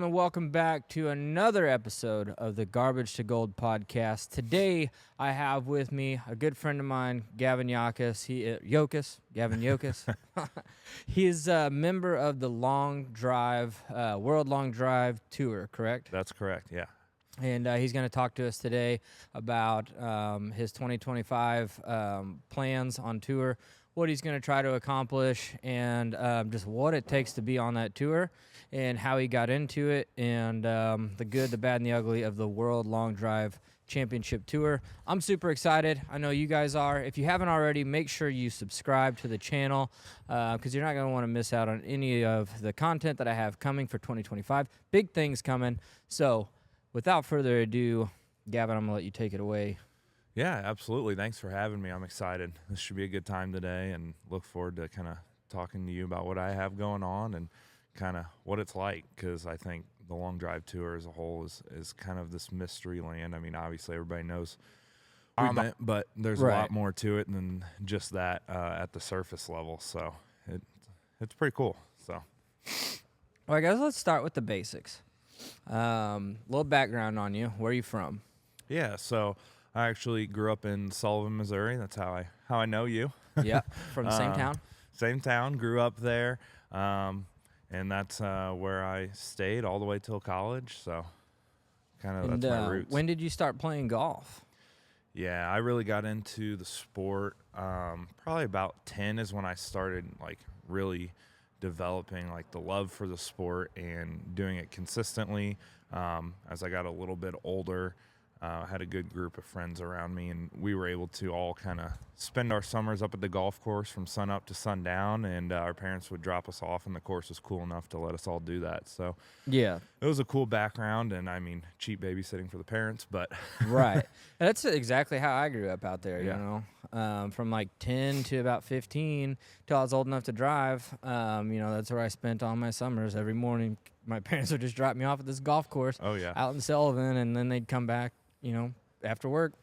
and welcome back to another episode of the Garbage to Gold podcast. Today, I have with me a good friend of mine, Gavin Yociss. Gavin Yociss. He's a member of the World Long Drive Tour, correct? That's correct, yeah. And he's going to talk to us today about his 2025 plans on tour, what he's going to try to accomplish, and just what it takes to be on that tour, and how he got into it, and the good, the bad, and the ugly of the World Long Drive Championship Tour. I'm super excited. I know you guys are. If you haven't already, make sure you subscribe to the channel because you're not going to want to miss out on any of the content that I have coming for 2025. Big things coming. So without further ado, Gavin, I'm going to let you take it away. Yeah, absolutely. Thanks for having me. I'm excited. This should be a good time today, and look forward to kind of talking to you about what I have going on and kind of what it's like, because I think the Long Drive Tour as a whole is kind of this mystery land. I mean, obviously everybody knows but there's a lot more to it than just that at the surface level. So it's pretty cool. So, well, I guess let's start with the basics. Little background on you. Where are you from? Yeah, so I actually grew up in Sullivan, Missouri. That's how I know you. Yeah, from the same town. Same town. Grew up there, and that's where I stayed all the way till college. So, that's my roots. When did you start playing golf? Yeah, I really got into the sport. Probably about 10 is when I started really developing the love for the sport and doing it consistently. As I got a little bit older, I had a good group of friends around me, and we were able to all kind of spend our summers up at the golf course from sun up to sundown, and our parents would drop us off, and the course was cool enough to let us all do that. So yeah, it was a cool background, and I mean, cheap babysitting for the parents, but right. That's exactly how I grew up out there, yeah. You know, from 10 to about 15 till I was old enough to drive. That's where I spent all my summers. Every morning, my parents would just drop me off at this golf course out in Sullivan, and then they'd come back, after work.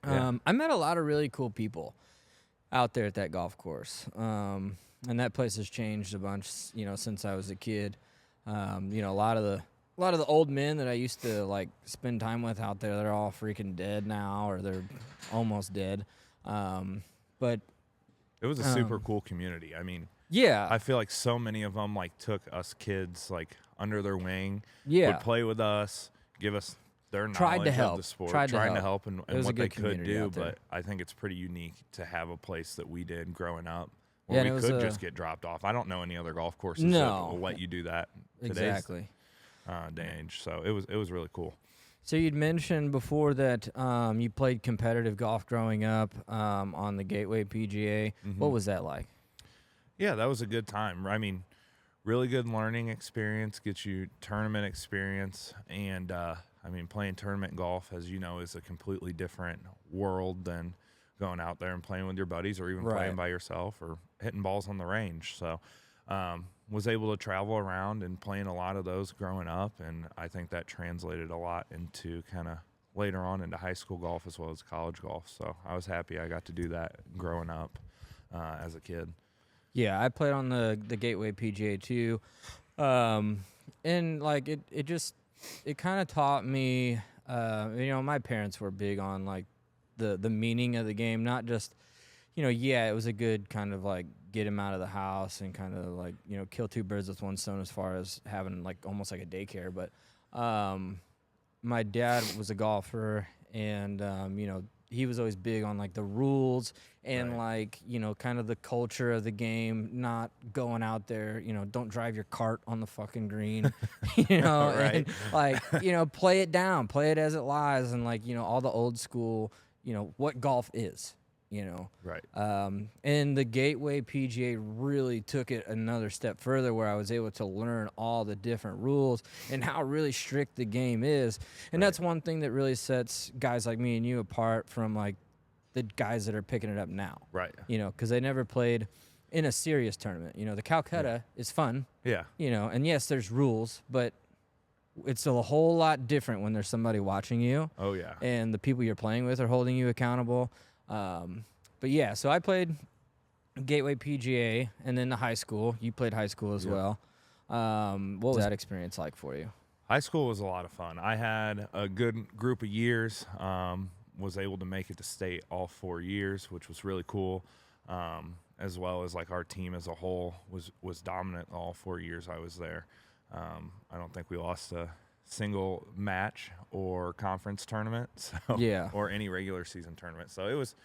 Yeah. I met a lot of really cool people out there at that golf course. And that place has changed a bunch, since I was a kid. A lot of the old men that I used to spend time with out there, they're all freaking dead now, or they're almost dead. But it was a super cool community. I mean, yeah, I feel like so many of them took us kids under their wing. Yeah, would play with us, give us their tried knowledge to help. of the sport, Tried trying to to help and what they could do. But I think it's pretty unique to have a place that we did growing up yeah, where we could just get dropped off. I don't know any other golf courses that will let you do that today's day and age. So it was really cool. So you'd mentioned before that you played competitive golf growing up on the Gateway PGA. Mm-hmm. What was that like? Yeah, that was a good time. I mean, really good learning experience, gets you tournament experience, and playing tournament golf, as you know, is a completely different world than going out there and playing with your buddies, or even playing by yourself, or hitting balls on the range. So was able to travel around and playing a lot of those growing up, and I think that translated a lot into kind of later on into high school golf as well as college golf. So I was happy I got to do that growing up as a kid. Yeah, I played on the Gateway PGA too, and it kind of taught me. My parents were big on the meaning of the game, not just, it was a good kind of get him out of the house and kind of kill two birds with one stone as far as having almost like a daycare. But my dad was a golfer, and he was always big on the rules and kind of the culture of the game, not going out there, don't drive your cart on the fucking green, and play it down, play it as it lies, and all the old school, what golf is. Right. And the Gateway PGA really took it another step further, where I was able to learn all the different rules and how really strict the game is. And that's one thing that really sets guys like me and you apart from the guys that are picking it up now. Right. Because they never played in a serious tournament. The Calcutta is fun. Yeah. And yes, there's rules, but it's a whole lot different when there's somebody watching you. Oh, yeah. And the people you're playing with are holding you accountable. But yeah, so I played Gateway PGA and then the high school. You played high school as well. What was that experience like for you? High school was a lot of fun. I had a good group of years. Was able to make it to state all 4 years, which was really cool. As well as like our team as a whole was dominant all 4 years I was there. I don't think we lost a single match or conference tournament, so Yeah. or any regular season tournament. So it was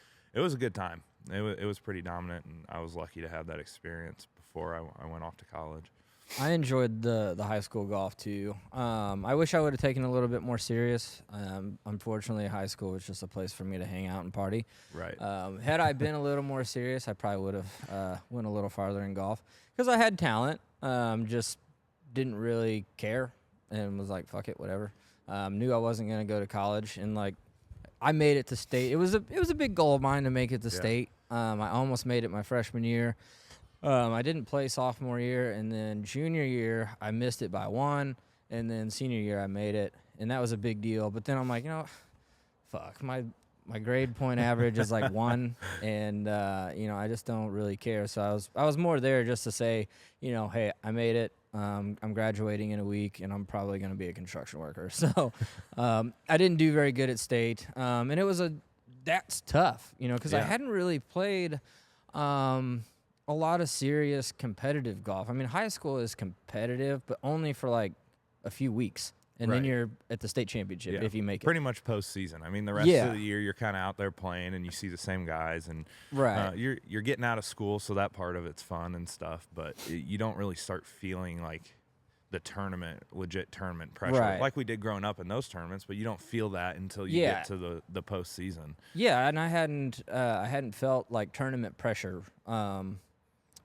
a good time. It was pretty dominant, and I was lucky to have that experience before I went off to college. I enjoyed the high school golf too. I wish I would have taken it a little bit more serious. Unfortunately, high school was just a place for me to hang out and party. Right. Had I been a little more serious, I probably would have went a little farther in golf because I had talent. Just didn't really care and was like, fuck it, whatever. Knew I wasn't gonna go to college, and like I made it to state. It was a big goal of mine to make it to state. I almost made it my freshman year. I didn't play sophomore year, and then junior year I missed it by one, and then senior year I made it, and that was a big deal. But then I'm like, fuck, my grade point average is like 1, and I just don't really care. So I was more there just to say, hey, I made it. I'm graduating in a week, and I'm probably going to be a construction worker. So I didn't do very good at state, and that's tough, because I hadn't really played a lot of serious competitive golf. I mean, high school is competitive, but only for like a few weeks. And then you're at the state championship if you make it. Pretty much postseason. I mean, the rest of the year you're kind of out there playing, and you see the same guys, and you're getting out of school, so that part of it's fun and stuff. But you don't really start feeling like the legit tournament pressure, like we did growing up in those tournaments. But you don't feel that until you get to the postseason. Yeah, and I hadn't felt like tournament pressure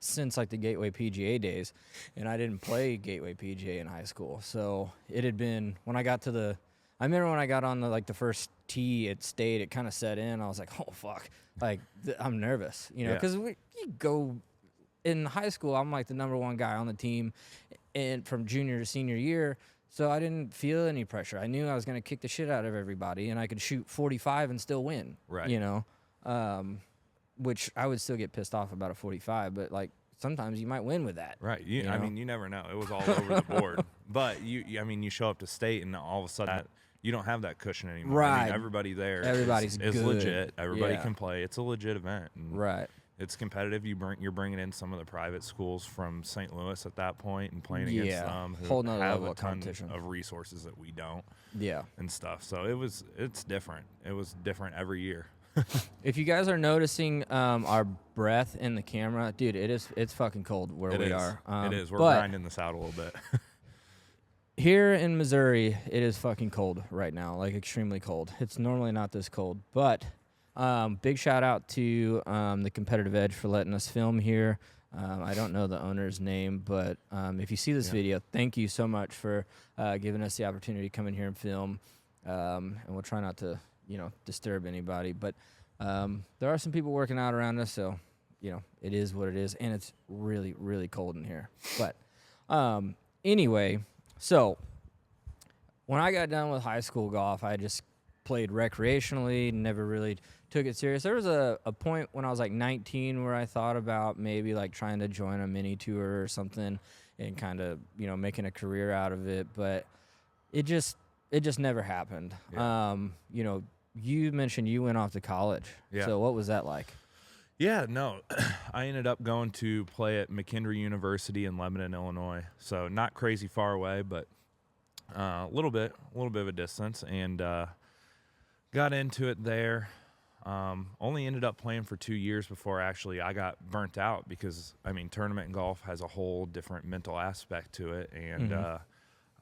since like the Gateway PGA days, and I didn't play Gateway PGA in high school. So it had been I remember when I got on the first tee at state, it kind of set in. I was like, oh fuck, like I'm nervous, because you go in high school, I'm like the number one guy on the team, and from junior to senior year. So I didn't feel any pressure. I knew I was going to kick the shit out of everybody, and I could shoot 45 and still win. Right. Which I would still get pissed off about a 45, but like sometimes you might win with that. Right. I mean, you never know. It was all over the board. But you show up to state, and all of a sudden you don't have that cushion anymore. Right. I mean, everybody there Everybody's is good. legit. Everybody can play. It's a legit event. And right. It's competitive. You're bringing in some of the private schools from St. Louis at that point and playing against them who whole nother have level a of ton competition of resources that we don't. Yeah. And stuff. So it's different. It was different every year. If you guys are noticing our breath in the camera, dude, it's fucking cold where we are. It is. We're grinding this out a little bit. Here in Missouri, it is fucking cold right now, like extremely cold. It's normally not this cold, but big shout out to the Competitive Edge for letting us film here. I don't know the owner's name, but if you see this video, thank you so much for giving us the opportunity to come in here and film. And we'll try not to disturb anybody, but there are some people working out around us, so it is what it is, and it's really, really cold in here. But anyway, so when I got done with high school golf, I just played recreationally, never really took it serious. There was a point when I was like 19 where I thought about maybe like trying to join a mini tour or something and kind of making a career out of it, but it just never happened. You mentioned you went off to college. Yeah. So what was that like? Yeah, no. I ended up going to play at McKendree University in Lebanon, Illinois. So not crazy far away, but a little bit of a distance, and got into it there. Only ended up playing for 2 years before actually I got burnt out because, I mean, tournament golf has a whole different mental aspect to it, and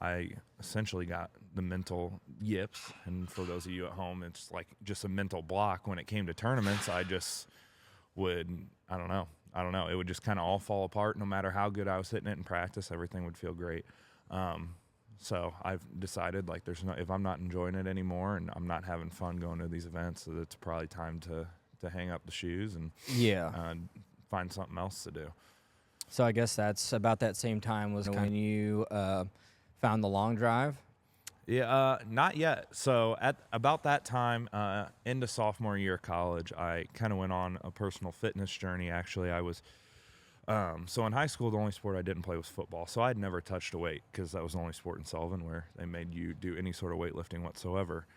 I essentially got the mental yips, and for those of you at home, it's like just a mental block. When it came to tournaments, I just would, I don't know, it would just kind of all fall apart. No matter how good I was hitting it in practice, everything would feel great. So I've decided, like, if I'm not enjoying it anymore and I'm not having fun going to these events, so it's probably time to hang up the shoes and find something else to do. So I guess that's about that same time was when you found the long drive? Yeah, not yet. So at about that time, into sophomore year of college, I kind of went on a personal fitness journey. Actually, I was So in high school, the only sport I didn't play was football. So I'd never touched a weight because that was the only sport in Sullivan where they made you do any sort of weightlifting whatsoever.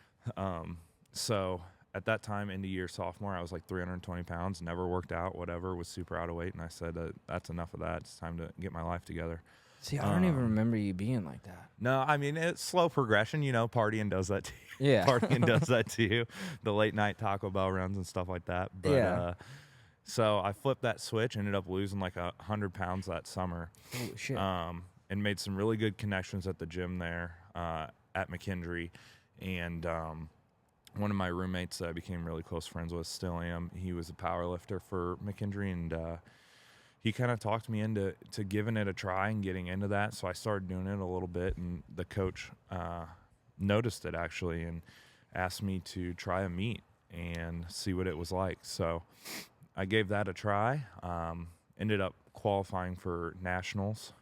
So at that time, into year sophomore, I was like 320 pounds, never worked out, whatever, was super out of weight. And I said, that's enough of that. It's time to get my life together. See, I don't even remember you being like that. No, I mean, it's slow progression. Partying does that to you. Yeah. Partying does that to you. The late night Taco Bell runs and stuff like that. But, Yeah. So I flipped that switch, ended up losing like 100 pounds that summer. Holy shit. And made some really good connections at the gym there at McKendree. And one of my roommates that I became really close friends with, still am, he was a power lifter for McKendree, and he kind of talked me into giving it a try and getting into that. So I started doing it a little bit, and the coach noticed it actually and asked me to try a meet and see what it was like. So I gave that a try, ended up qualifying for nationals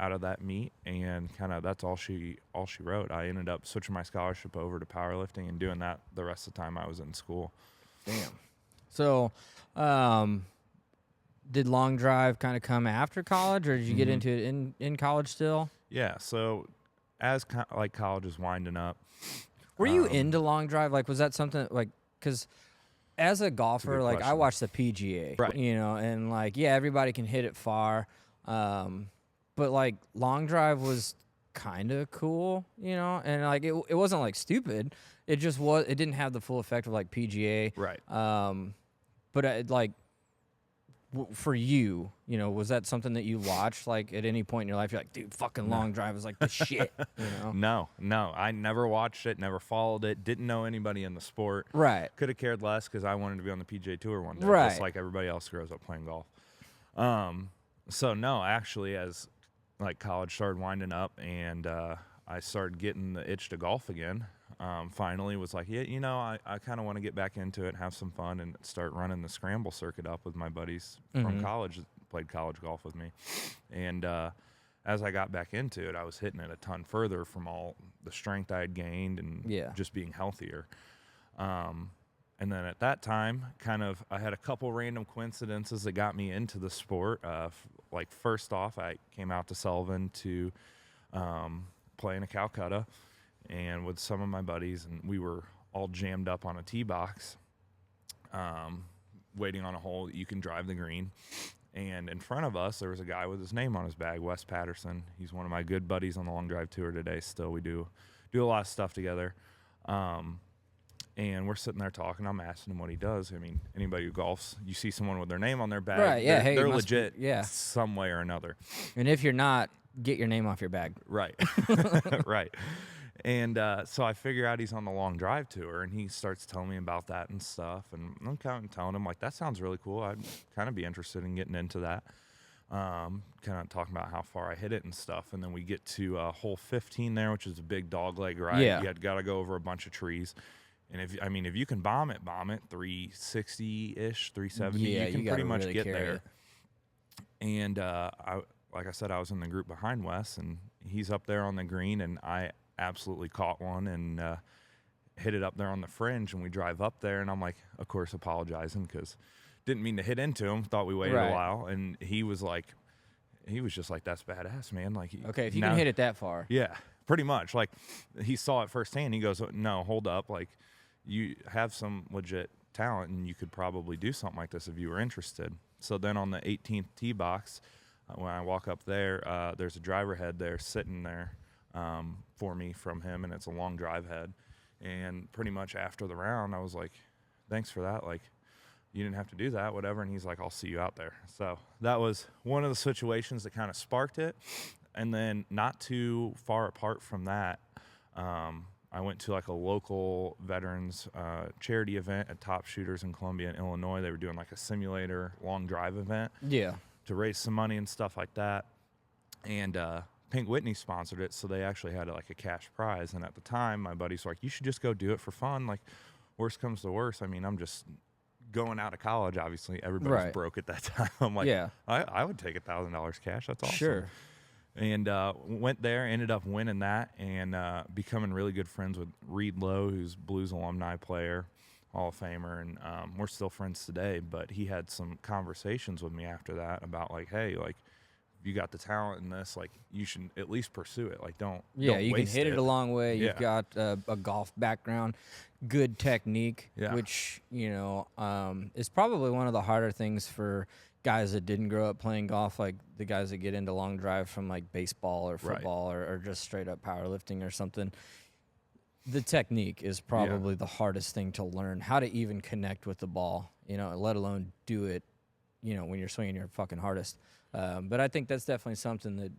out of that meet, and kind of that's all she wrote. I ended up switching my scholarship over to powerlifting and doing that the rest of the time I was in school. Damn. So, did long drive kind of come after college, or did you get into it in college still? Yeah. So as college is winding up, were you into long drive? Like, was that something like, because as a golfer, like I watched the PGA, right? And like, yeah, everybody can hit it far. But like long drive was kind of cool, and like it wasn't like stupid. It just was. It didn't have the full effect of like PGA, right? But like for you, was that something that you watched like at any point in your life? You're like, dude, fucking long drive is like the shit. No, I never watched it, never followed it, didn't know anybody in the sport. Right. Could have cared less because I wanted to be on the PGA Tour one day, right. Just like everybody else grows up playing golf. So no, actually, as like college started winding up and I started getting the itch to golf again. Finally was like, yeah, I kind of want to get back into it, have some fun, and start running the scramble circuit up with my buddies from college that played college golf with me. And as I got back into it, I was hitting it a ton further from all the strength I had gained and just being healthier. And then at that time, I had a couple random coincidences that got me into the sport. Like first off, I came out to Sullivan to play in a Calcutta and with some of my buddies, and we were all jammed up on a tee box, waiting on a hole that you can drive the green. And in front of us, there was a guy with his name on his bag, Wes Patterson. He's one of my good buddies on the long drive tour today. Still, we do a lot of stuff together. And we're sitting there talking. I'm asking him what he does. I mean, anybody who golfs, you see someone with their name on their bag, right? Yeah, they're legit, some way or another. And if you're not, get your name off your bag. Right, right. And so I figure out he's on the long drive tour, and he starts telling me about that and stuff. And I'm kind of telling him, like, that sounds really cool. I'd kind of be interested in getting into that. Kind of talking about how far I hit it and stuff. And then we get to hole 15 there, which is a big dog leg ride. Yeah. You got to go over a bunch of trees. And if you can bomb it 360-ish, 370, you can pretty much get there. And like I said, I was in the group behind Wes, and he's up there on the green, and I absolutely caught one and hit it up there on the fringe. And we drive up there, and I'm like, of course, apologizing because didn't mean to hit into him. Thought we waited a while, and he was just like, "That's badass, man." Like, okay, if you can hit it that far, yeah, pretty much. Like, he saw it firsthand. He goes, "No, hold up, like." You have some legit talent, and you could probably do something like this if you were interested. So then on the 18th tee box, when I walk up there, there's a driver head there sitting there for me from him, and it's a long drive head. And pretty much after the round, I was like, thanks for that. Like, you didn't have to do that, whatever. And he's like, I'll see you out there. So that was one of the situations that kind of sparked it. And then not too far apart from that, I went to like a local veterans charity event at Top Shooters in Columbia, Illinois. They were doing like a simulator long drive event to raise some money and stuff like that. And Pink Whitney sponsored it, so they actually had like a cash prize. And at the time, my buddies were like, you should just go do it for fun. Like, worst comes to worst. I mean, I'm just going out of college, obviously. Everybody's broke at that time. I'm like, I would take $1,000 cash. That's awesome. Sure. And went there, ended up winning that, and becoming really good friends with Reed Lowe, who's Blues alumni player. Hall of Famer, and we're still friends today. But he had some conversations with me after that about like, hey, like if you got the talent in this, like you should at least pursue it. Like don't You can waste hit it a long way. Yeah. You've got a golf background, good technique, Yeah. which is probably one of the harder things for guys that didn't grow up playing golf, like the guys that get into long drive from like baseball or football or just straight up powerlifting or something. The technique is probably the hardest thing to learn, how to even connect with the ball, let alone do it, when you're swinging your fucking hardest. But I think that's definitely something that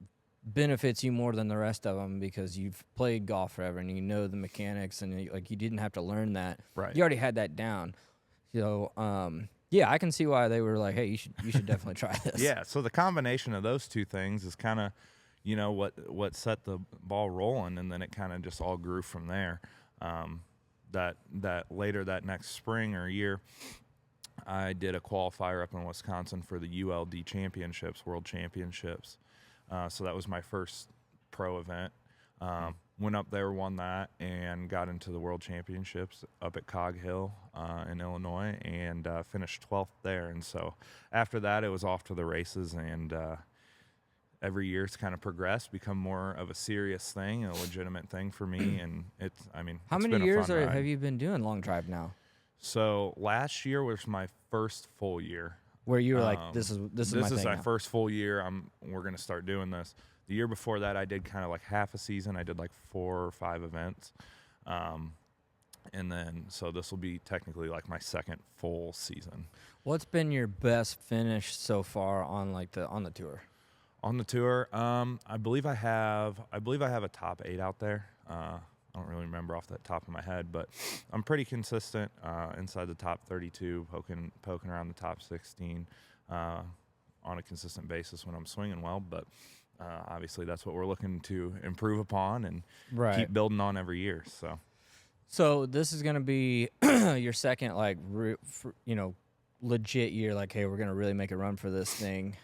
benefits you more than the rest of them because you've played golf forever and you know the mechanics and you didn't have to learn that. Right. You already had that down. So, I can see why they were like, hey, you should definitely try this. Yeah, so the combination of those two things is kind of, what set the ball rolling, and then it kind of just all grew from there. That later that next spring or year, I did a qualifier up in Wisconsin for the ULD Championships, World Championships. So that was my first pro event. Went up there, won that, and got into the World Championships up at Cog Hill in Illinois, and finished 12th there. And so after that, it was off to the races, and every year it's kind of progressed, become more of a serious thing, a legitimate thing for me. And How it's many been a years fun ride. have you been doing long drive now? So last year was my first full year. Where you were like, this is my thing my now. first full year. We're gonna start doing this. The year before that, I did kind of like half a season. I did like 4 or 5 events, and then so this will be technically like my second full season. What's been your best finish so far on on the tour? On the tour, I believe I have a top 8 out there. I don't really remember off the top of my head, but I'm pretty consistent inside the top 32, poking around the top 16 on a consistent basis when I'm swinging well. But obviously, that's what we're looking to improve upon and keep building on every year. So this is going to be your second, legit year. Like, hey, we're going to really make a run for this thing.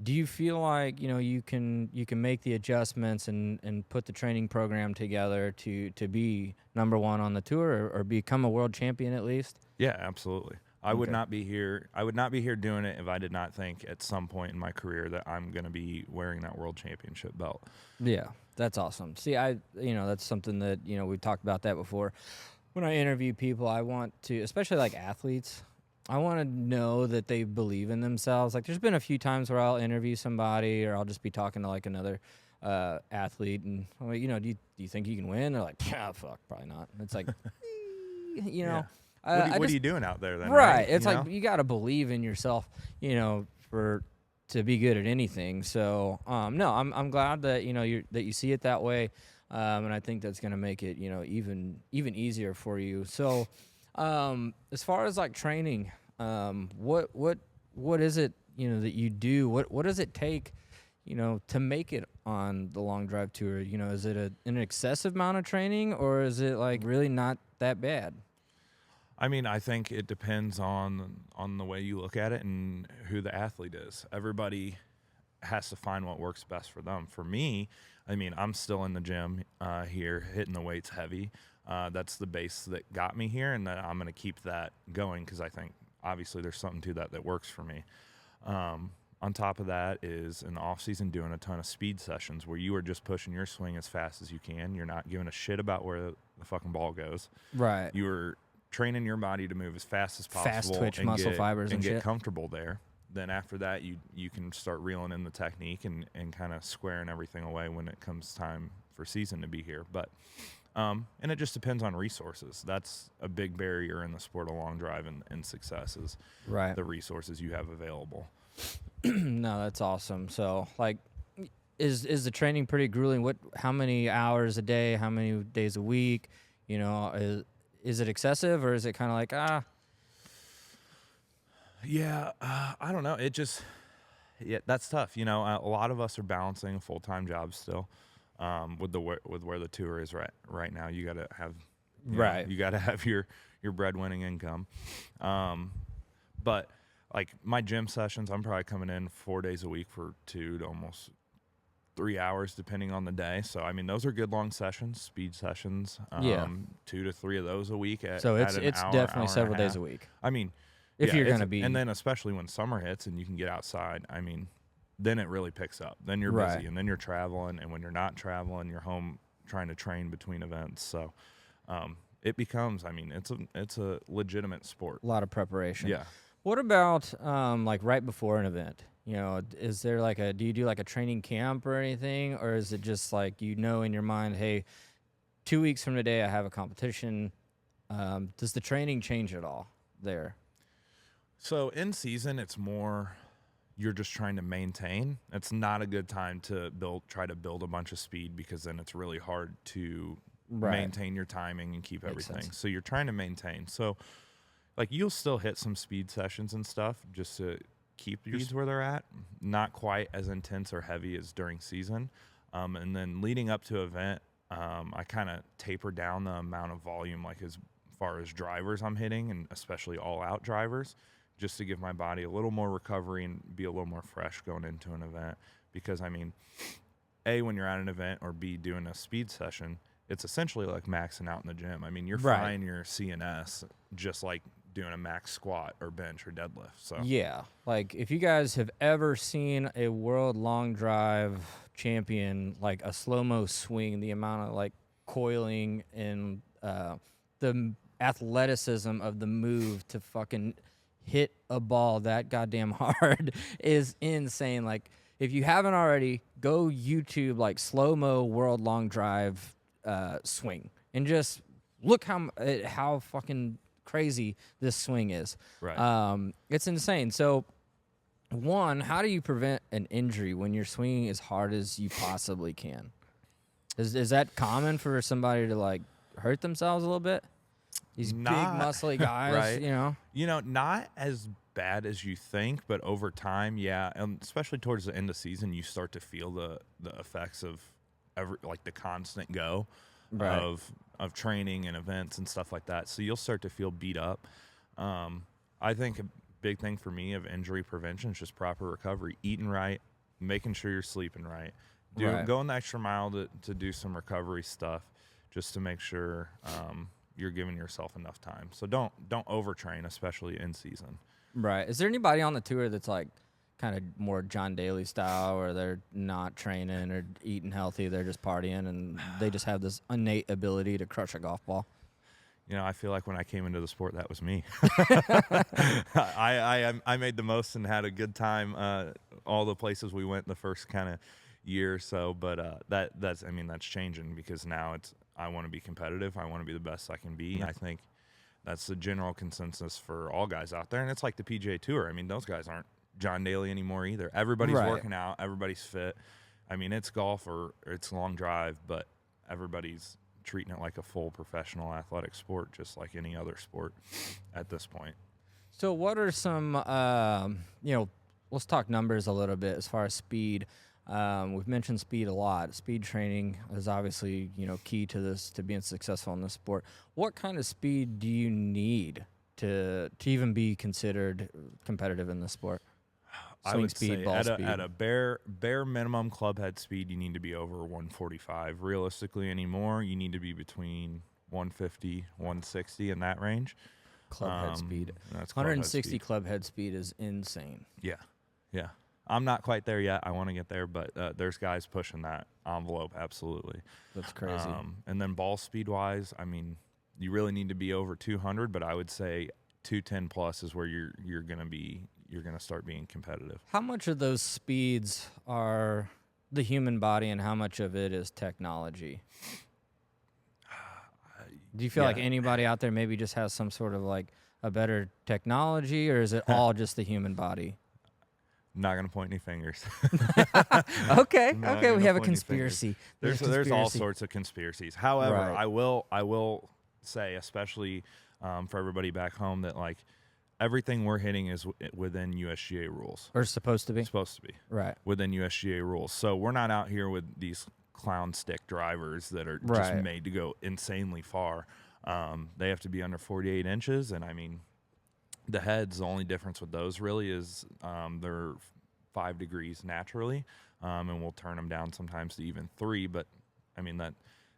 Do you feel like you can make the adjustments and put the training program together to be number one on the tour or become a world champion at least? Yeah, absolutely. I would not be here doing it if I did not think at some point in my career that I'm going to be wearing that world championship belt. Yeah, that's awesome. See, that's something that, we've talked about that before. When I interview people, I want to, especially like athletes, I want to know that they believe in themselves. Like there's been a few times where I'll interview somebody or I'll just be talking to like another athlete and I'm like, do you think you can win? They're like, yeah, fuck, probably not. It's like, Yeah. What are you doing out there then? Right. It's like you got to believe in yourself, to be good at anything. So, no, I'm glad that that you see it that way, and I think that's gonna make it even easier for you. So, as far as like training, what is it that you do? What does it take? To make it on the long drive tour. Is it an excessive amount of training or is it like really not that bad? I think it depends on the way you look at it and who the athlete is. Everybody has to find what works best for them. For me, I'm still in the gym here, hitting the weights heavy. That's the base that got me here, and I'm going to keep that going because I think obviously there's something to that works for me. On top of that is in the off season doing a ton of speed sessions where you are just pushing your swing as fast as you can. You're not giving a shit about where the fucking ball goes. Right. You are training your body to move as fast as possible, fast twitch muscle fibers and get shit. Comfortable there. Then after that, you can start reeling in the technique and kind of squaring everything away when it comes time for season to be here. But and it just depends on resources. That's a big barrier in the sport of long drive and success is the resources you have available. No, that's awesome. So like, is the training pretty grueling? How many hours a day? How many days a week? Is it excessive or is it kind of like Yeah, I don't know. That's tough. A lot of us are balancing a full-time job still. With where the tour is right now, you got to have you got to have your breadwinning income. But like my gym sessions, I'm probably coming in 4 days a week for 2 to almost 3 hours depending on the day. So I mean, those are good long sessions, speed sessions. Yeah. 2 to 3 of those a week So at an it's hour, definitely hour several and a days half. a week. I mean, If yeah, you're gonna be and then especially when summer hits and you can get outside. I mean, then it really picks up. Then you're Right. busy, and then you're traveling, and when you're not traveling, you're home trying to train between events. So it becomes. I mean, it's a legitimate sport. a lot of preparation. Yeah. What about like right before an event? You know, is there like do you do like a training camp or anything, or is it just like in your mind, hey, 2 weeks from today I have a competition? Does the training change at all there? So in season, it's more you're just trying to maintain. It's not a good time to try to build a bunch of speed, because then it's really hard to maintain your timing and keep Makes everything. sense. So you're trying to maintain. So like you'll still hit some speed sessions and stuff just to keep speeds where they're at. Not quite as intense or heavy as during season. And then leading up to event, I kind of taper down the amount of volume, like as far as drivers I'm hitting, and especially all-out drivers, just to give my body a little more recovery and be a little more fresh going into an event. Because, I mean, A, when you're at an event, or B, doing a speed session, it's essentially like maxing out in the gym. I mean, you're frying your CNS just like doing a max squat or bench or deadlift. So Yeah, like if you guys have ever seen a world long drive champion, like a slow-mo swing, the amount of like coiling and the athleticism of the move to fucking hit a ball that goddamn hard is insane. Like if you haven't already, go YouTube like slow-mo world long drive swing and just look how fucking crazy this swing is. Right. It's insane. So, one, how do you prevent an injury when you're swinging as hard as you possibly can? Is that common for somebody to like hurt themselves a little bit? These big muscly guys, right. you know. Not as bad as you think, but over time, yeah, and especially towards the end of season, you start to feel the effects of like the constant go of training and events and stuff like that. So you'll start to feel beat up. I think a big thing for me of injury prevention is just proper recovery, eating right, making sure you're sleeping right, going the extra mile to do some recovery stuff, just to make sure you're giving yourself enough time. So don't overtrain, especially in season. Right. Is there anybody on the tour that's like kind of more John Daly style, where they're not training or eating healthy, they're just partying and they just have this innate ability to crush a golf ball? You know, I feel like when I came into the sport, that was me. I made the most and had a good time all the places we went the first kind of year or so. But that's changing, because now I want to be competitive. I want to be the best I can be. I think that's the general consensus for all guys out there. And it's like the PGA Tour. I mean, those guys aren't John Daly anymore either. Everybody's working out. Everybody's fit. I mean, it's golf or it's long drive, but everybody's treating it like a full professional athletic sport, just like any other sport at this point. So what are some, let's talk numbers a little bit as far as speed. We've mentioned speed a lot. Speed training is obviously, key to this, to being successful in this sport. What kind of speed do you need to even be considered competitive in this sport? I would say at a bare minimum club head speed, you need to be over 145. Realistically, anymore, you need to be between 150, 160 in that range. Club head speed. That's 160 club head speed is insane. Yeah. I'm not quite there yet. I want to get there, but there's guys pushing that envelope, absolutely. That's crazy. And then ball speed-wise, I mean, you really need to be over 200, but I would say 210 plus is where you're going to start being competitive. How much of those speeds are the human body and how much of it is technology? Do you feel like anybody out there maybe just has some sort of like a better technology, or is it all just the human body? I'm not going to point any fingers. Okay, we have a conspiracy. There's all sorts of conspiracies. However, I will say, especially for everybody back home, that like everything we're hitting is within USGA rules. Or supposed to be. Supposed to be. Right. Within USGA rules. So we're not out here with these clown stick drivers that are just made to go insanely far. They have to be under 48 inches. And I mean, the heads, the only difference with those really is they're 5 degrees naturally, and we'll turn them down sometimes to even 3. But I mean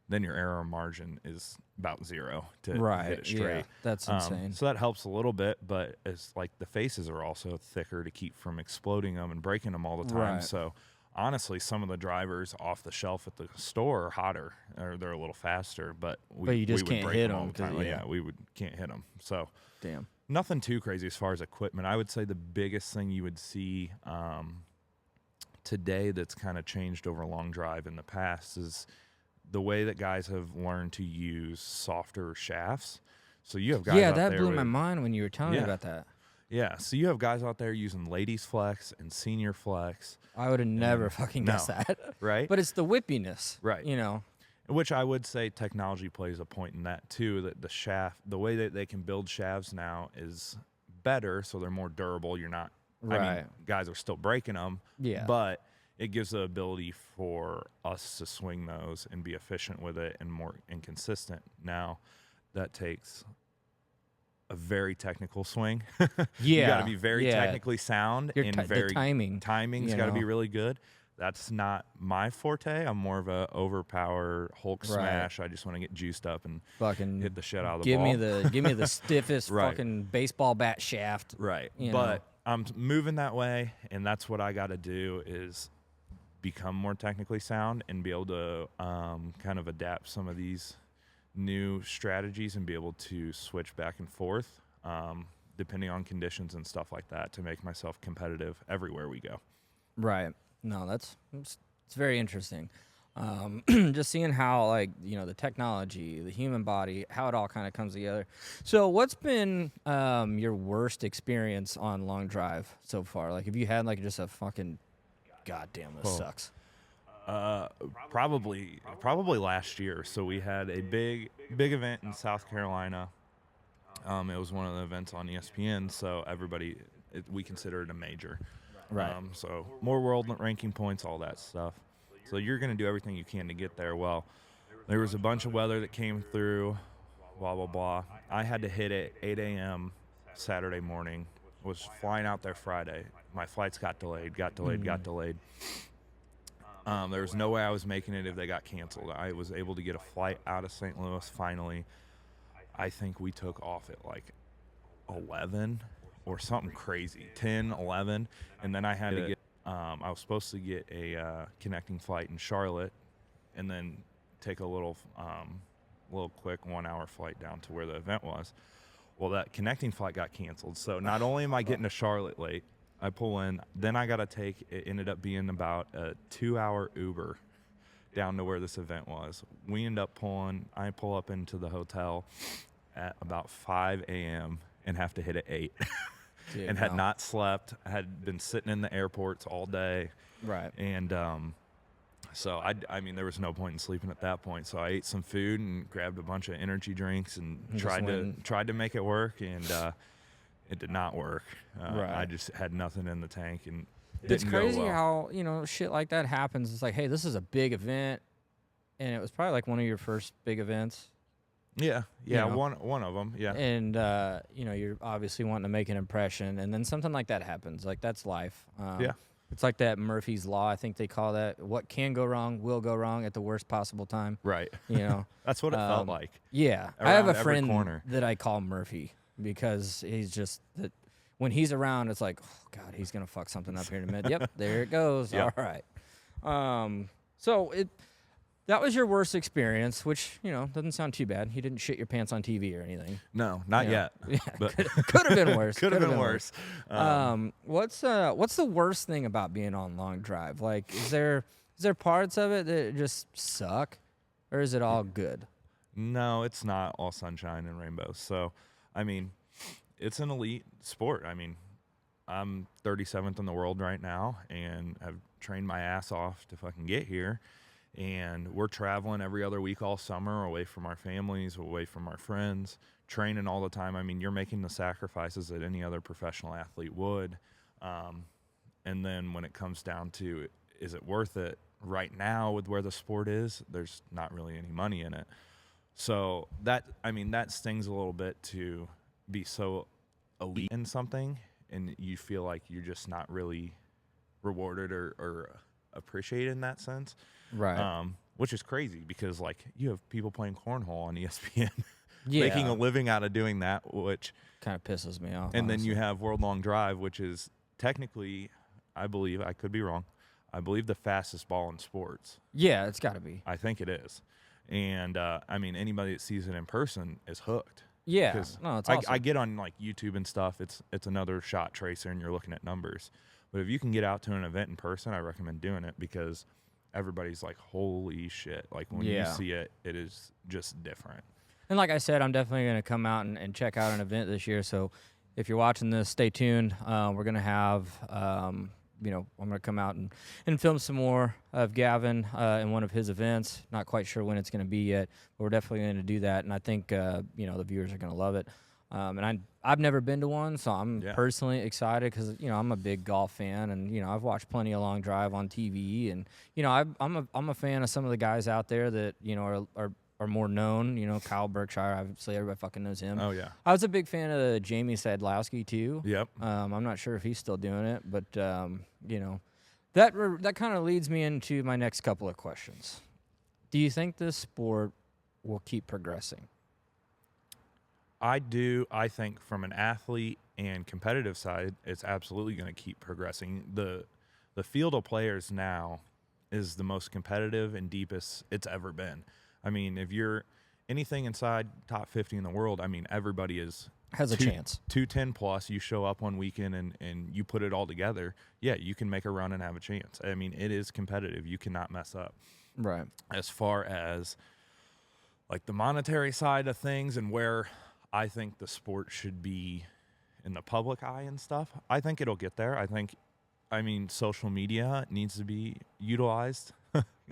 then your error margin is about 0 to hit it straight. Yeah, that's insane. So that helps a little bit, but it's like the faces are also thicker to keep from exploding them and breaking them all the time. Right. So honestly, some of the drivers off the shelf at the store are hotter, or they're a little faster, but you just we would can't break hit them all them the time. 'cause, Yeah, we can't hit them. So Damn. nothing too crazy as far as equipment. I would say the biggest thing you would see today that's kind of changed over a long drive in the past is the way that guys have learned to use softer shafts. So you have guys out that there blew my with- mind when you were telling me Yeah. about that. Yeah, so you have guys out there using ladies flex and senior flex, I would have never fucking guessed no. that. right? But it's the whippiness. Right. You know. Which I would say technology plays a point in that too, that the shaft, the way that they can build shafts now is better, so they're more durable. You're not, I mean, Right. guys are still breaking them, Yeah. but it gives the ability for us to swing those and be efficient with it and more inconsistent. Now, that takes a very technical swing. You got to be very technically sound and the very timing's got to be really good. That's not my forte. I'm more of a overpower Hulk smash. I just want to get juiced up and fucking hit the shit out of the give ball. Give me the stiffest Right. fucking baseball bat shaft. Right. You But know. I'm moving that way, and that's what I got to do is become more technically sound and be able to kind of adapt some of these new strategies and be able to switch back and forth depending on conditions and stuff like that to make myself competitive everywhere we go. Right. No, it's very interesting. Just seeing how, like, you know, the technology, the human body, how it all kind of comes together. So what's been your worst experience on long drive so far? Like, have you had, like, just a fucking, goddamn, this sucks? Probably last year. So we had a big event in South Carolina. It was one of the events on ESPN, so we consider it a major. Right. So more world ranking points, all that stuff. So you're going to do everything you can to get there. Well, there was a bunch of weather that came through, blah, blah, blah. I had to hit it 8 a.m. Saturday morning, was flying out there Friday. My flights got delayed. There was no way I was making it if they got canceled. I was able to get a flight out of St. Louis finally. I think we took off at like 11 or something crazy, 10, 11. And then I had to get, I was supposed to get a connecting flight in Charlotte and then take a little quick 1 hour flight down to where the event was. Well, that connecting flight got canceled. So not only am I getting to Charlotte late, I pull in, then I got to it ended up being about a 2-hour Uber down to where this event was. We end up I pull up into the hotel at about 5 a.m. and have to hit at 8. Dude, and had not slept. I had been sitting in the airports all day. Right. And so I mean, there was no point in sleeping at that point. So I ate some food and grabbed a bunch of energy drinks and tried to make it work, and it did not work. Right. I just had nothing in the tank, and It's didn't go crazy well. how, you know, shit like that happens. It's like, hey, this is a big event, and it was probably like one of your first big events. Yeah, You know. one of them, yeah. And you know, you're obviously wanting to make an impression, and then something like that happens. Like, that's life. Yeah. It's like that Murphy's Law, I think they call that. What can go wrong will go wrong at the worst possible time. Right. You know. That's what it felt like. Yeah. I have Around a every friend corner. that I call Murphy because he's just that. When he's around, it's like, oh God, he's gonna fuck something up here in a minute. Yep, there it goes. Yep. All right. So that was your worst experience, which, you know, doesn't sound too bad. You didn't shit your pants on TV or anything. No, not You know? yet. Yeah, But could have been worse. could have been worse. What's the worst thing about being on long drive? Like, is there parts of it that just suck, or is it all good? No, it's not all sunshine and rainbows. So, I mean, it's an elite sport. I mean, I'm 37th in the world right now, and I've trained my ass off to fucking get here. And we're traveling every other week all summer, away from our families, away from our friends, training all the time. I mean, you're making the sacrifices that any other professional athlete would. And then when it comes down to, is it worth it? Right now, with where the sport is, there's not really any money in it. So that stings a little bit to be so elite in something, and you feel like you're just not really rewarded or appreciated in that sense. Right. Which is crazy because like you have people playing cornhole on ESPN Yeah. making a living out of doing that, which kind of pisses me off. and then you honestly. have World Long Drive, which is technically, I believe, I could be wrong, I believe the fastest ball in sports. Yeah, it's got to be. I think it is. And I mean, anybody that sees it in person is hooked. Yeah. Because No, it's I awesome. get on like YouTube and stuff. It's another shot tracer, and you're looking at numbers. But if you can get out to an event in person, I recommend doing it because everybody's like, "Holy shit!" Like when you Yeah. see it, it is just different. And like I said, I'm definitely going to come out and check out an event this year. So if you're watching this, stay tuned. We're going to have, I'm going to come out and film some more of Gavin in one of his events. Not quite sure when it's going to be yet, but we're definitely going to do that. And I think, the viewers are going to love it. And I've never been to one, so I'm personally excited because, I'm a big golf fan. And, I've watched plenty of Long Drive on TV. And, I'm a fan of some of the guys out there that, are more known. Kyle Berkshire, obviously everybody fucking knows him. Oh yeah. I was a big fan of Jamie Sadlowski too. Yep. I'm not sure if he's still doing it, but that kind of leads me into my next couple of questions. Do you think this sport will keep progressing? I do. I think from an athlete and competitive side, it's absolutely going to keep progressing. The field of players now is the most competitive and deepest it's ever been. I mean, if you're anything inside top 50 in the world, I mean, everybody has a chance. 210 plus, you show up one weekend and you put it all together. Yeah, you can make a run and have a chance. I mean, it is competitive. You cannot mess up. Right. As far as like the monetary side of things and where I think the sport should be in the public eye and stuff, I think it'll get there. I mean, social media needs to be utilized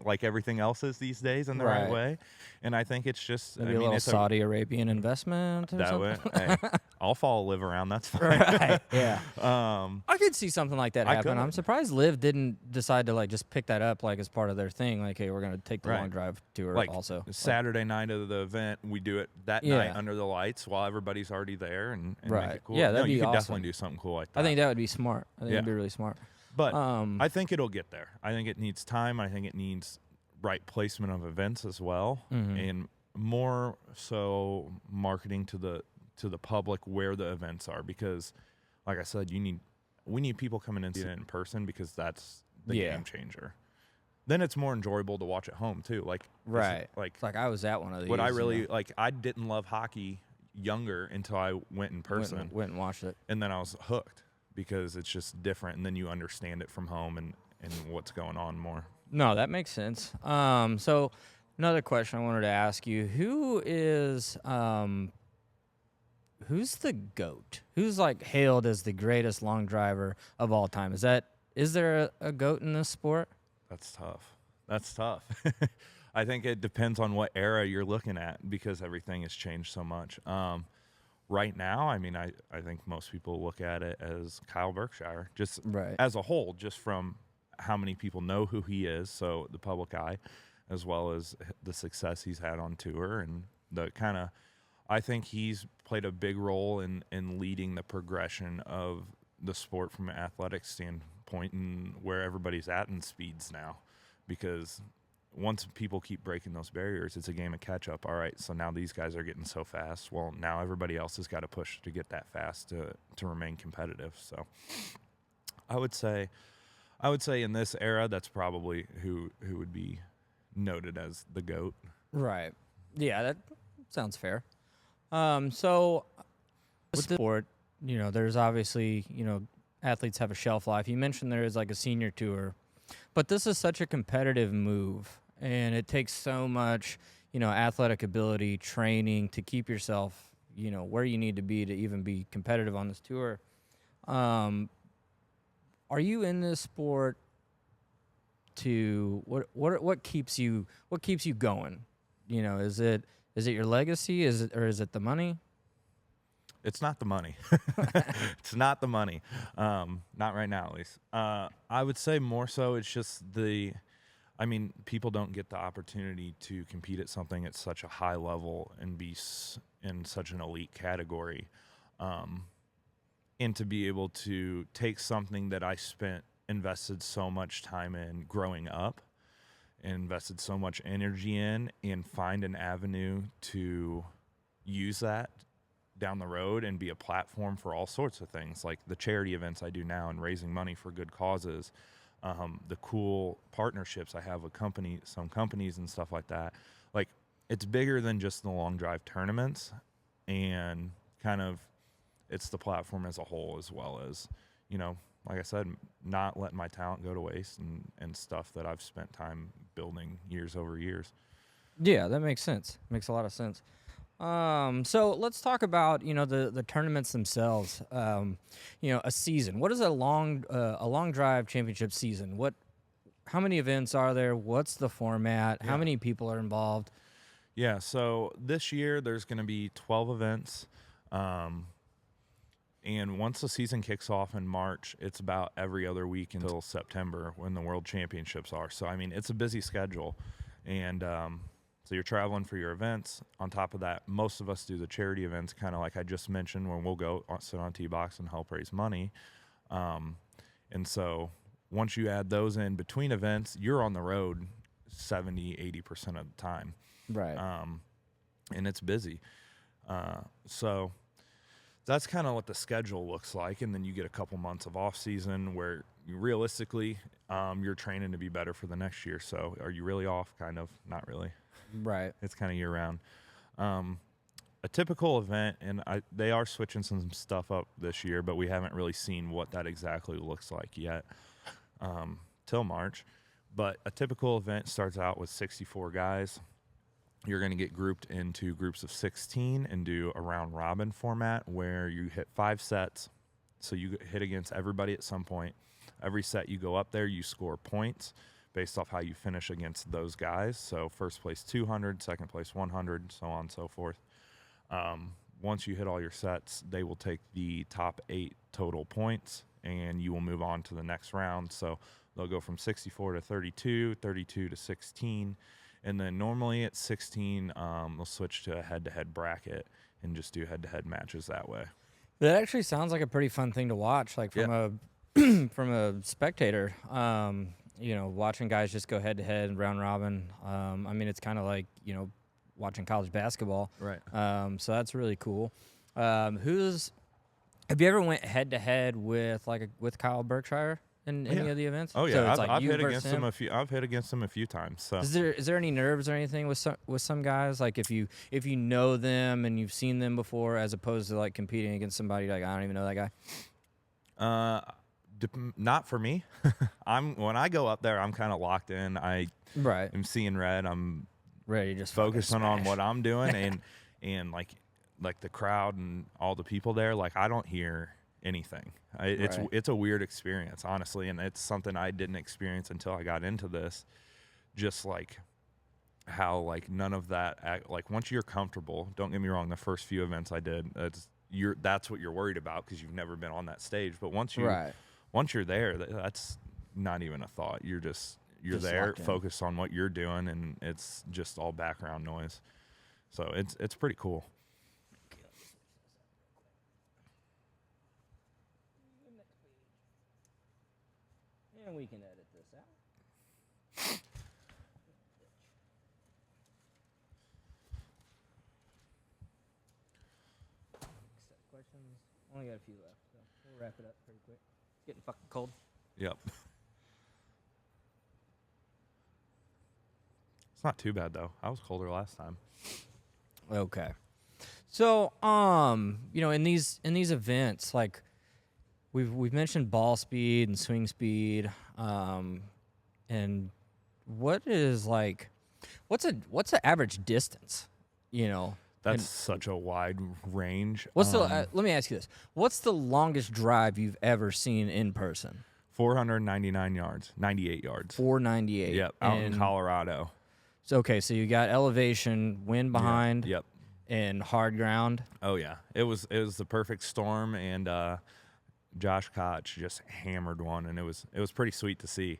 like everything else is these days in the right way. And I think it's just maybe a little Saudi Arabian investment or that something. Way, hey, I'll follow Liv around. That's fine. Right. Yeah. I could see something like that happen. I'm surprised Liv didn't decide to like just pick that up like as part of their thing. Like, hey, we're gonna take the Long Drive tour like also. Saturday night of the event, we do it that night under the lights while everybody's already there and make it cool. Yeah, that'd be you could awesome. definitely do something cool like that. I think that would be smart. I think it'd be really smart. But I think it'll get there. I think it needs time. I think it needs right placement of events as well, and more so marketing to the public where the events are. Because, like I said, we need people coming in in person because that's the game changer. Then it's more enjoyable to watch at home too. Like like I was at one of these. What I really like, I didn't love hockey younger until I went in person. Went and watched it, and then I was hooked. Because it's just different, and then you understand it from home and what's going on more. No, that makes sense. So another question I wanted to ask you: who's the GOAT? Who's like hailed as the greatest long driver of all time? Is there a GOAT in this sport? That's tough. I think it depends on what era you're looking at because everything has changed so much. Right now, I mean, I think most people look at it as Kyle Berkshire, just as a whole, just from how many people know who he is, so the public eye, as well as the success he's had on tour and the kind of, I think he's played a big role in leading the progression of the sport from an athletic standpoint and where everybody's at in speeds now, because once people keep breaking those barriers, it's a game of catch up. All right, so now these guys are getting so fast. Well, now everybody else has got to push to get that fast to remain competitive. So I would say in this era, that's probably who would be noted as the GOAT. Right. Yeah, that sounds fair. So with the sport, there's obviously, athletes have a shelf life. You mentioned there is like a senior tour. But this is such a competitive move, and it takes so much, athletic ability, training to keep yourself, where you need to be to even be competitive on this tour. Are you in this sport to what keeps you going? Is it your legacy? Is it the money? It's not the money. It's not the money. Not right now, at least. I would say more so it's just people don't get the opportunity to compete at something at such a high level and be in such an elite category. And to be able to take something that I spent invested so much time in growing up, invested so much energy in, and find an avenue to use that down the road and be a platform for all sorts of things, like the charity events I do now and raising money for good causes, the cool partnerships I have with some companies and stuff like that. Like, it's bigger than just the long drive tournaments, and kind of it's the platform as a whole, as well as, you know, like I said, not letting my talent go to waste, and stuff that I've spent time building years over years. Yeah, that makes sense. Makes a lot of sense. So let's talk about, you know, the tournaments themselves. You know, a season. What is a long drive championship season? How many events are there? What's the format? How Yeah. many people are involved? Yeah, so this year there's going to be 12 events. And once the season kicks off in March, it's about every other week until September when the World Championships are. So, I mean, it's a busy schedule. And so you're traveling for your events. On top of that, most of us do the charity events, kind of like I just mentioned, when we'll go sit on T-Box and help raise money. And so once you add those in between events, you're on the road 70, 80% of the time. Right. And it's busy. So that's kind of what the schedule looks like. And then you get a couple months of off season where realistically, you're training to be better for the next year. So are you really off? Kind of, not really. Right. It's kind of year round. A typical event, and they are switching some stuff up this year, but we haven't really seen what that exactly looks like yet till March. But a typical event starts out with 64 guys. You're going to get grouped into groups of 16 and do a round robin format where you hit 5 sets. So you hit against everybody at some point. Every set you go up there, you score points based off how you finish against those guys. So first place 200, second place 100, so on and so forth. Once you hit all your sets, they will take the top 8 total points, and you will move on to the next round. So they'll go from 64 to 32, 32 to 16. And then normally at 16, they'll switch to a head-to-head bracket and just do head-to-head matches that way. That actually sounds like a pretty fun thing to watch, like from a from a spectator. You know, watching guys just go head-to-head, round robin. I mean, it's kind of like, you know, watching college basketball. Right. So that's really cool. Have you ever went head-to-head with with Kyle Berkshire in any of the events? Oh yeah, So it's I've you hit versus against him him? I've hit against him a few times. So Is there any nerves or anything with some guys, like if you know them and you've seen them before, as opposed to like competing against somebody like I don't even know that guy? Not for me. When I go up there, I'm kind of locked in. I Right. am seeing red. I'm Ready to just focusing on smash. what I'm doing, and like the crowd and all the people there. Like, I don't hear anything. Right. It's a weird experience, honestly, and it's something I didn't experience until I got into this. Just like how like none of that, like once you're comfortable. Don't get me wrong. The first few events I did, that's what you're worried about because you've never been on that stage. But once you're there, that's not even a thought. You're there, locked in. focused on what you're doing, and it's just all background noise. So it's pretty cool. And we can edit this out. Questions? Only got a few left, so we'll wrap it up pretty quick. It's getting fucking cold. Yep. It's not too bad though. I was colder last time. Okay. So, you know, in these events, like we've mentioned ball speed and swing speed, and what is what's an average distance? You know, That's such a wide range. what's the? Let me ask you this: what's the longest drive you've ever seen in person? 499 yards, 98 yards. 498. Yep, out in Colorado. So okay, so you got elevation, wind behind, Yep. and hard ground. Oh yeah, it was the perfect storm, and Josh Koch just hammered one, and it was pretty sweet to see.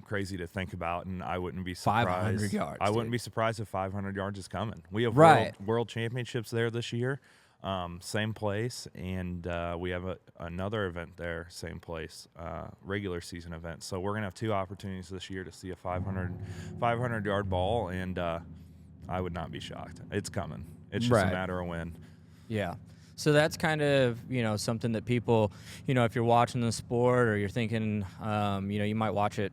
Crazy to think about, and I wouldn't be surprised. 500 yards. I wouldn't be surprised if 500 yards is coming. We have Right. world championships there this year. Same place, and we have another event there, same place, regular season event. So we're going to have 2 opportunities this year to see a 500-yard ball, and I would not be shocked. It's coming. It's just a Right. matter of when. Yeah. So that's kind of, something that people, if you're watching the sport or you're thinking, you might watch it,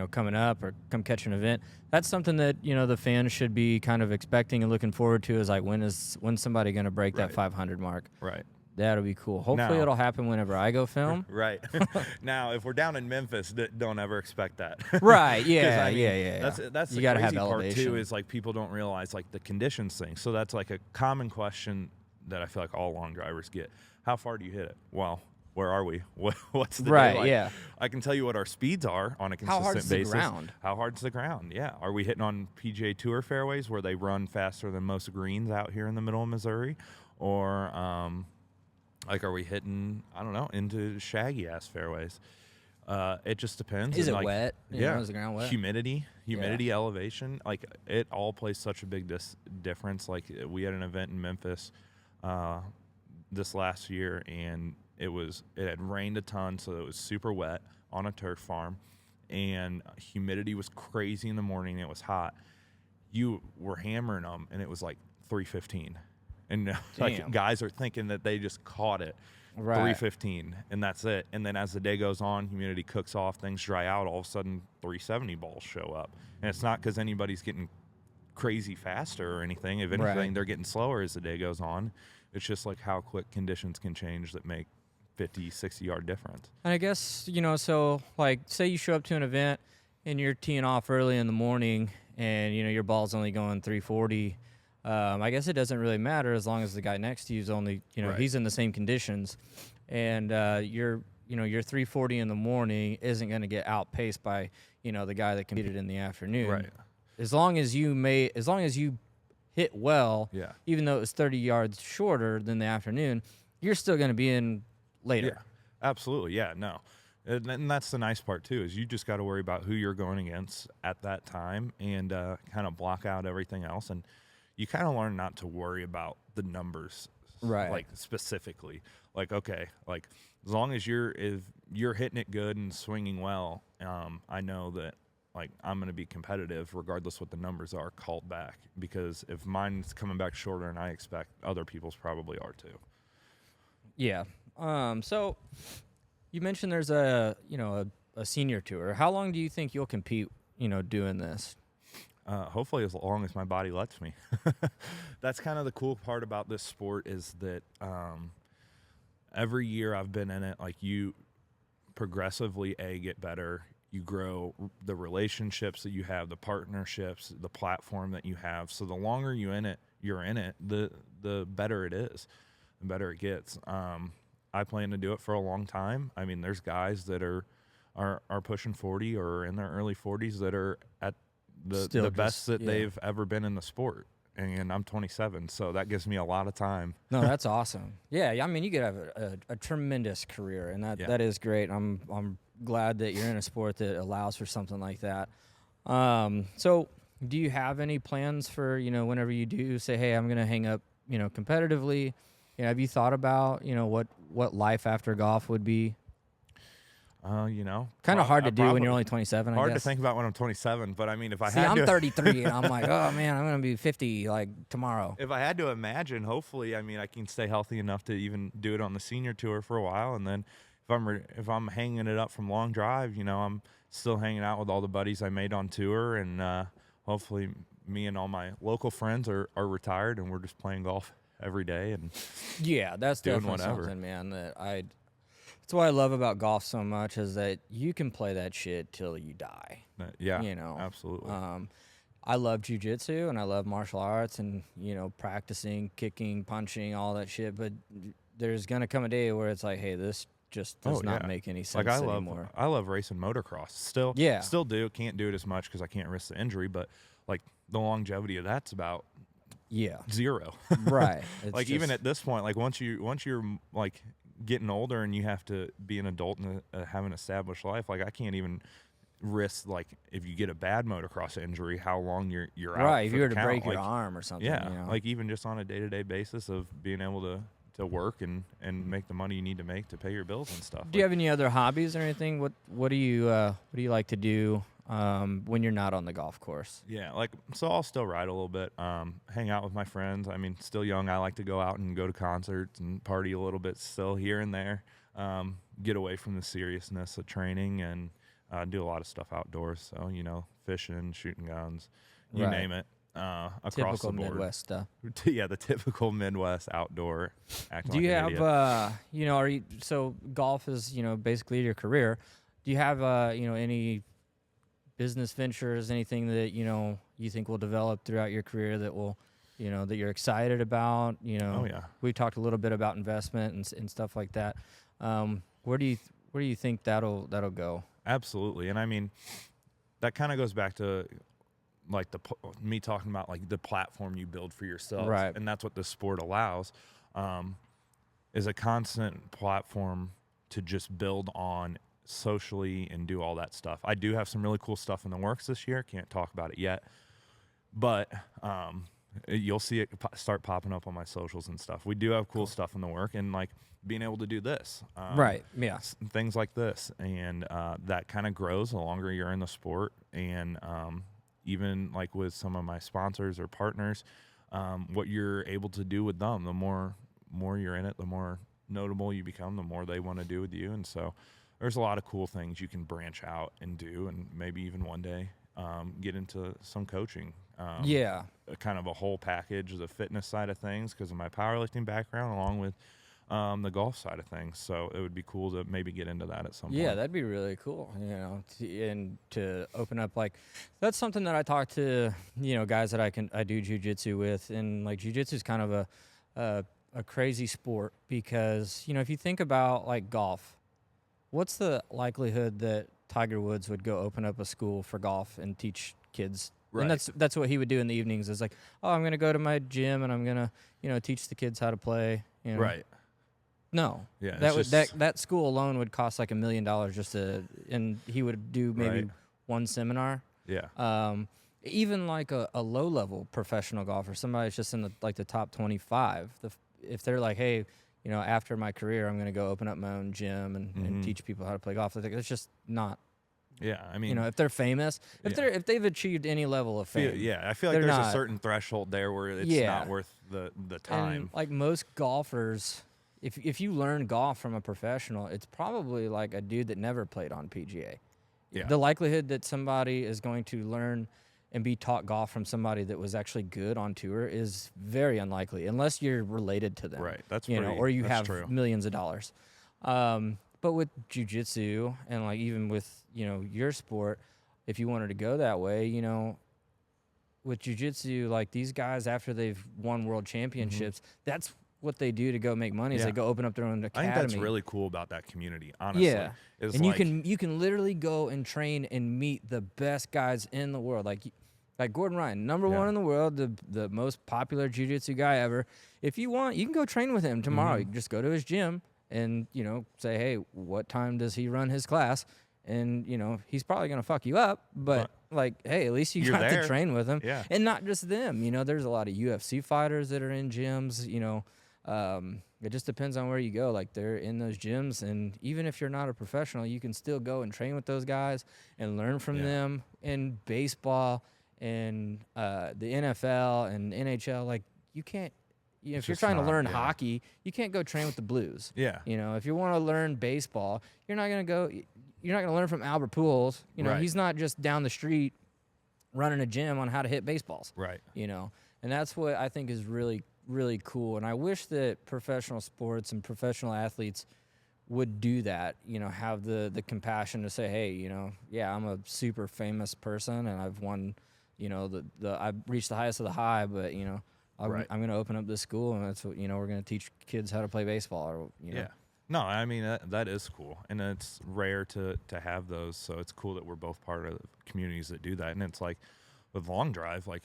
coming up or come catch an event. That's something that, the fans should be kind of expecting and looking forward to, is like, when's somebody going to break that 500 mark? Right. That'll be cool. Hopefully Now, it'll happen whenever I go film. Right. Now, if we're down in Memphis, don't ever expect that. Right. Yeah. I mean, yeah. That's you the gotta crazy have part elevation too. Is like people don't realize like the conditions thing. So that's like a common question that I feel like all long drivers get. How far do you hit it? Well, where are we? What's the day like? Yeah. I can tell you what our speeds are on a consistent How hard's basis. the ground? How hard's the ground? Yeah. Are we hitting on PGA Tour fairways where they run faster than most greens out here in the middle of Missouri, or like, are we hitting, I don't know, into shaggy ass fairways? It just depends. Is And, it like, wet? Yeah. Is the ground wet? Humidity, elevation, like it all plays such a big difference. Like we had an event in Memphis this last year, and it had rained a ton, so it was super wet on a turf farm, and humidity was crazy in the morning. It was hot. You were hammering them, and it was like 315. And like guys are thinking that they just caught it, 315, and that's it. And then as the day goes on, humidity cooks off, things dry out. All of a sudden, 370 balls show up, and it's not because anybody's getting crazy faster or anything. If anything, they're getting slower as the day goes on. It's just like how quick conditions can change that make 50, 60-yard difference. And I guess, so like say you show up to an event and you're teeing off early in the morning and, your ball's only going 340. I guess it doesn't really matter as long as the guy next to you is only, he's in the same conditions. And your 340 in the morning isn't going to get outpaced by, the guy that competed in the afternoon. Right. As long as you hit well, even though it was 30 yards shorter than the afternoon, you're still going to be in later. Yeah, absolutely. Yeah, no. And that's the nice part, too, is you just got to worry about who you're going against at that time and kind of block out everything else. And you kind of learn not to worry about the numbers, like specifically. Like, okay, like as long as you're hitting it good and swinging well, I know that like I'm going to be competitive regardless what the numbers are called back, because if mine's coming back shorter than I expect, other people's probably are too. Yeah. So you mentioned there's a senior tour. How long do you think you'll compete, doing this? Hopefully as long as my body lets me. That's kind of the cool part about this sport, is that every year I've been in it, like you progressively get better. You grow the relationships that you have, the partnerships, the platform that you have. So the longer you're in it, the better it is, the better it gets. I plan to do it for a long time. I mean, there's guys that are pushing 40 or in their early 40s that are at the best that they've ever been in the sport. And I'm 27, so that gives me a lot of time. No, that's awesome. Yeah, I mean, you could have a tremendous career, and that is great. I'm glad that you're in a sport that allows for something like that. So do you have any plans for, whenever you do say, hey, I'm going to hang up, competitively, have you thought about, what life after golf would be? Kind of hard to do when you're only 27, I guess. Hard to think about when I'm 27, but I mean, if I had I'm to... 33, and I'm like, oh, man, I'm going to be 50, like, tomorrow. If I had to imagine, hopefully, I mean, I can stay healthy enough to even do it on the senior tour for a while, and then if I'm hanging it up from long drive, I'm still hanging out with all the buddies I made on tour, and hopefully me and all my local friends are retired, and we're just playing golf every day and that's doing definitely whatever. Something, man, that's what I love about golf so much, is that you can play that shit till you die. Absolutely. I love jiu-jitsu and I love martial arts and, practicing, kicking, punching, all that shit. But there's going to come a day where it's like, hey, this just does not make any sense anymore. I love racing motocross. Still do. Can't do it as much because I can't risk the injury. But, like, the longevity of that's about zero. Right. Like, even at this point, like, once you're, like, getting older and you have to be an adult and have an established life, like, I can't even risk, like if you get a bad motocross injury, how long you're out. Right. If for you the were to count. break your Like, arm or something. yeah, You know? like even just on a day-to-day basis of being able to work and make the money you need to make to pay your bills and stuff. Do you have any other hobbies or anything? What do you like to do when you're not on the golf course? Yeah, like, so I'll still ride a little bit, hang out with my friends. I mean, still young. I like to go out and go to concerts and party a little bit still here and there. Get away from the seriousness of training and do a lot of stuff outdoors. So, fishing, shooting guns, you Right. name it, across Typical the board. Midwest stuff. Yeah, the typical Midwest outdoor. Do you have are you so golf is basically your career? Do you have any business ventures, anything that you think will develop throughout your career that will that you're excited about? Oh, yeah. We talked a little bit about investment and stuff like that. Where do you think that'll go? Absolutely. And I mean, that kind of goes back to like me talking about like the platform you build for yourself. Right. And that's what the sport allows, is a constant platform to just build on socially and do all that stuff. I do have some really cool stuff in the works this year. Can't talk about it yet, but you'll see it start popping up on my socials and stuff. We do have cool stuff in the work, and like being able to do this, Right. Yeah. things like this, and that kind of grows the longer you're in the sport. And even like with some of my sponsors or partners, what you're able to do with them, the more you're in it, the more notable you become, the more they want to do with you. And so there's a lot of cool things you can branch out and do, and maybe even one day get into some coaching. Yeah. Kind of a whole package, the fitness side of things because of my powerlifting background, along with the golf side of things. So it would be cool to maybe get into that at some point. Yeah, that'd be really cool, and to open up, like, that's something that I talk to, guys that I do jujitsu with, and like jujitsu is kind of a crazy sport because, if you think about like golf, what's the likelihood that Tiger Woods would go open up a school for golf and teach kids? Right. And that's what he would do in the evenings is like, oh, I'm going to go to my gym and I'm going to, teach the kids how to play. Right. No. Yeah. That school alone would cost like $1 million and he would do maybe one seminar. Yeah. Even like a low level professional golfer, somebody that's just in the top 25. If they're like, hey, after my career, I'm going to go open up my own gym and teach people how to play golf. It's just not. Yeah, I mean, if they're famous, if they've achieved any level of fame, I feel like there's a certain threshold there where it's not worth the time. And like most golfers, if you learn golf from a professional, it's probably like a dude that never played on PGA. Yeah. The likelihood that somebody is going to learn and be taught golf from somebody that was actually good on tour is very unlikely, unless you're related to them. Right. That's or you have true. millions of dollars. But with jiu-jitsu and like even with, your sport, if you wanted to go that way, with jiu-jitsu, like these guys, after they've won world championships, that's what they do to go make money is they go open up their own academy. I think that's really cool about that community, honestly. Yeah. And you can literally go and train and meet the best guys in the world. Like Gordon Ryan, number one in the world, the most popular jiu-jitsu guy ever. If you want, you can go train with him tomorrow. You can just go to his gym and, say, hey, what time does he run his class? And, he's probably going to fuck you up, but like, hey, at least you got to train with him. Yeah. And not just them, there's a lot of UFC fighters that are in gyms, it just depends on where you go. Like they're in those gyms, and even if you're not a professional, you can still go and train with those guys and learn from them. In baseball and the NFL and NHL, like you can't. If you're trying to learn hockey, you can't go train with the Blues. Yeah. If you want to learn baseball, you're not gonna go. You're not gonna learn from Albert Pujols. He's not just down the street running a gym on how to hit baseballs. Right. And that's what I think is really, really cool. And I wish that professional sports and professional athletes would do that, have the compassion to say, hey, I'm a super famous person and I've won, I've reached the highest of the high, but, I'm going to open up this school and that's what, we're going to teach kids how to play baseball. Or, Yeah. No, I mean, that is cool. And it's rare to have those. So it's cool that we're both part of communities that do that. And it's like with Long Drive, like,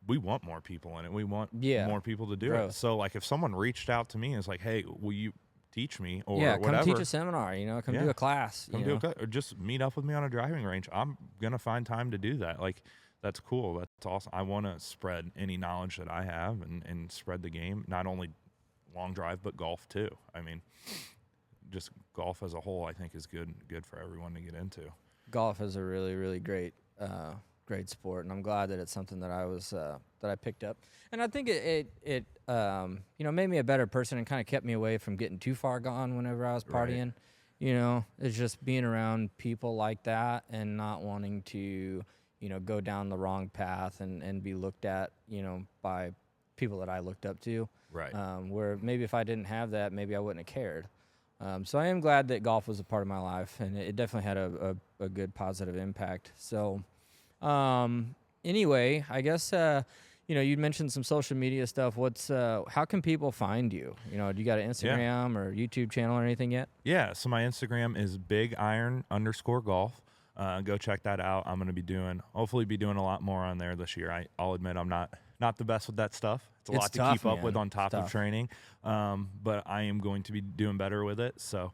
we want more people in it. We want more people to do it. So, like, if someone reached out to me and is like, hey, will you teach me or Yeah, whatever. come teach a seminar, come do a class. Come do or just meet up with me on a driving range. I'm going to find time to do that. Like, that's cool. That's awesome. I want to spread any knowledge that I have and spread the game, not only long drive, but golf too. I mean, just golf as a whole, I think is good for everyone to get into. Golf is a really, really great sport, and I'm glad that it's something that I picked up. And I think it made me a better person and kind of kept me away from getting too far gone whenever I was partying. Right. It's just being around people like that and not wanting to, go down the wrong path and be looked at, by people that I looked up to. Right. Where maybe if I didn't have that, maybe I wouldn't have cared. So I am glad that golf was a part of my life, and it definitely had a good positive impact. So anyway, I guess, you mentioned some social media stuff. How can people find you? Do you got an Instagram or YouTube channel or anything yet? Yeah. So my Instagram is bigiron_golf. Go check that out. I'm going to hopefully be doing a lot more on there this year. I'll admit I'm not the best with that stuff. It's a lot to keep up with on top of training. But I am going to be doing better with it. So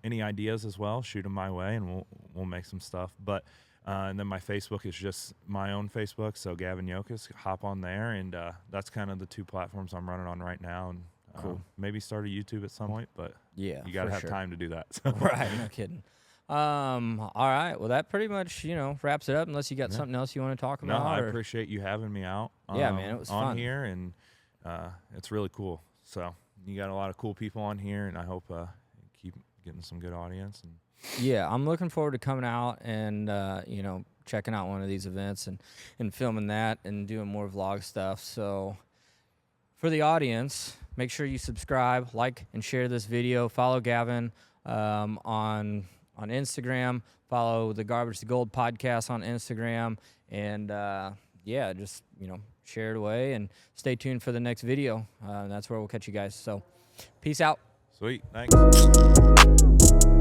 any ideas as well, shoot them my way and we'll make some stuff. But and then my Facebook is just my own Facebook. So Gavin Yociss, hop on there. And that's kind of the two platforms I'm running on right now. And cool. Maybe start a YouTube at some point, but yeah, you got to have time to do that. So. Right. No kidding. All right. Well, that pretty much, wraps it up unless you got something else you want to talk about. No, I appreciate you having me out. Yeah, man, it was on fun. Here, and it's really cool. So you got a lot of cool people on here, and I hope keep getting some good audience. And yeah, I'm looking forward to coming out and, checking out one of these events and filming that and doing more vlog stuff. So for the audience, make sure you subscribe, like, and share this video. Follow Gavin on Instagram. Follow the Garbage to Gold podcast on Instagram. And, just, share it away and stay tuned for the next video. That's where we'll catch you guys. So peace out. Sweet. Thanks.